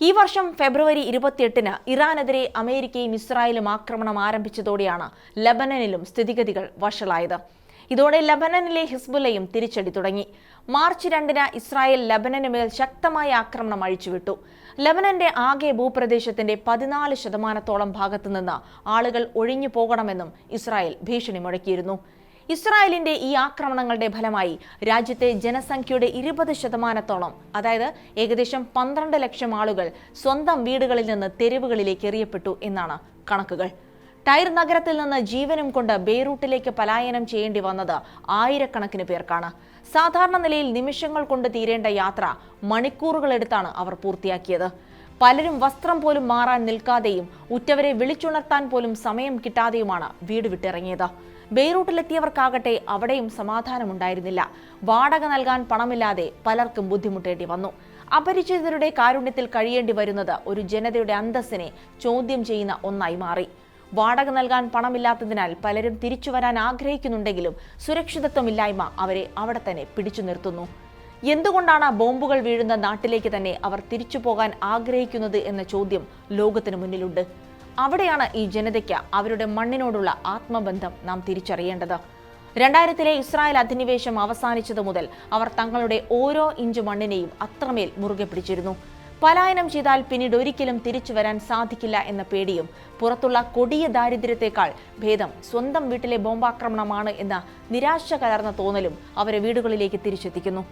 ഈ വർഷം ഫെബ്രുവരി 28-ന് ഇറാനെതിരെ അമേരിക്കയും ഇസ്രായേലും ആക്രമണം ആരംഭിച്ചതോടെയാണ് ലബനനിലും സ്ഥിതിഗതികൾ വഷളായത്. ഇതോടെ ലബനനിലെ ഹിസ്ബുല്ലയും തിരിച്ചടി തുടങ്ങി. മാർച്ച് 2-ന് ഇസ്രായേൽ ലബനന് മേൽ ശക്തമായ ആക്രമണം അഴിച്ചുവിട്ടു. ലബനന്റെ ആകെ ഭൂപ്രദേശത്തിന്റെ 14% ഭാഗത്തുനിന്ന് ആളുകൾ ഒഴിഞ്ഞു പോകണമെന്നും ഇസ്രായേൽ ഭീഷണി മുഴക്കിയിരുന്നു. ഇസ്രായേലിന്റെ ഈ ആക്രമണങ്ങളുടെ ഫലമായി രാജ്യത്തെ ജനസംഖ്യയുടെ 20%, അതായത് ഏകദേശം 12 ലക്ഷം ആളുകൾ സ്വന്തം വീടുകളിൽ നിന്ന് തെരുവുകളിലേക്ക് എറിയപ്പെട്ടു എന്നാണ് കണക്കുകൾ. ടൈർ നഗരത്തിൽ നിന്ന് ജീവനും കൊണ്ട് ബെയ്റൂട്ടിലേക്ക് പലായനം ചെയ്യേണ്ടി വന്നത് ആയിരക്കണക്കിന് പേർക്കാണ്. സാധാരണ നിലയിൽ നിമിഷങ്ങൾ കൊണ്ട് തീരേണ്ട യാത്ര മണിക്കൂറുകളെടുത്താണ് അവർ പൂർത്തിയാക്കിയത്. പലരും വസ്ത്രം പോലും മാറാൻ നിൽക്കാതെയും ഉറ്റവരെ വിളിച്ചുണർത്താൻ പോലും സമയം കിട്ടാതെയുമാണ് വീട് വിട്ടിറങ്ങിയത്. ബെയ്റൂട്ടിലെത്തിയവർക്കാകട്ടെ അവിടെയും സമാധാനമുണ്ടായിരുന്നില്ല. വാടക നൽകാൻ പണമില്ലാതെ പലർക്കും ബുദ്ധിമുട്ടേണ്ടി വന്നു. അപരിചിതരുടെ കാരുണ്യത്തിൽ കഴിയേണ്ടി വരുന്നത് ഒരു ജനതയുടെ അന്തസ്സിനെ ചോദ്യം ചെയ്യുന്ന ഒന്നായി മാറി. വാടക നൽകാൻ പണമില്ലാത്തതിനാൽ പലരും തിരിച്ചു വരാൻ ആഗ്രഹിക്കുന്നുണ്ടെങ്കിലും സുരക്ഷിതത്വമില്ലായ്മ അവരെ അവിടെ തന്നെ പിടിച്ചു നിർത്തുന്നു. എന്തുകൊണ്ടാണ് ബോംബുകൾ വീഴുന്ന നാട്ടിലേക്ക് തന്നെ അവർ തിരിച്ചു പോകാൻ ആഗ്രഹിക്കുന്നത് എന്ന ചോദ്യം ലോകത്തിന് മുന്നിലുണ്ട്. അവിടെയാണ് ഈ ജനതയ്ക്ക് അവരുടെ മണ്ണിനോടുള്ള ആത്മബന്ധം നാം തിരിച്ചറിയേണ്ടത്. 2000-ലെ ഇസ്രായേൽ അധിനിവേശം അവസാനിച്ചതു മുതൽ അവർ തങ്ങളുടെ ഓരോ ഇഞ്ച് മണ്ണിനെയും അത്രമേൽ മുറുകെ പിടിച്ചിരുന്നു. പലായനം ചെയ്താൽ പിന്നീട് ഒരിക്കലും തിരിച്ചു വരാൻ സാധിക്കില്ല എന്ന പേടിയും പുറത്തുള്ള കൊടിയ ദാരിദ്ര്യത്തെക്കാൾ ഭേദം സ്വന്തം വീട്ടിലെ ബോംബാക്രമണമാണ് എന്ന നിരാശ കലർന്ന തോന്നലും അവരെ വീടുകളിലേക്ക് തിരിച്ചെത്തിക്കുന്നു.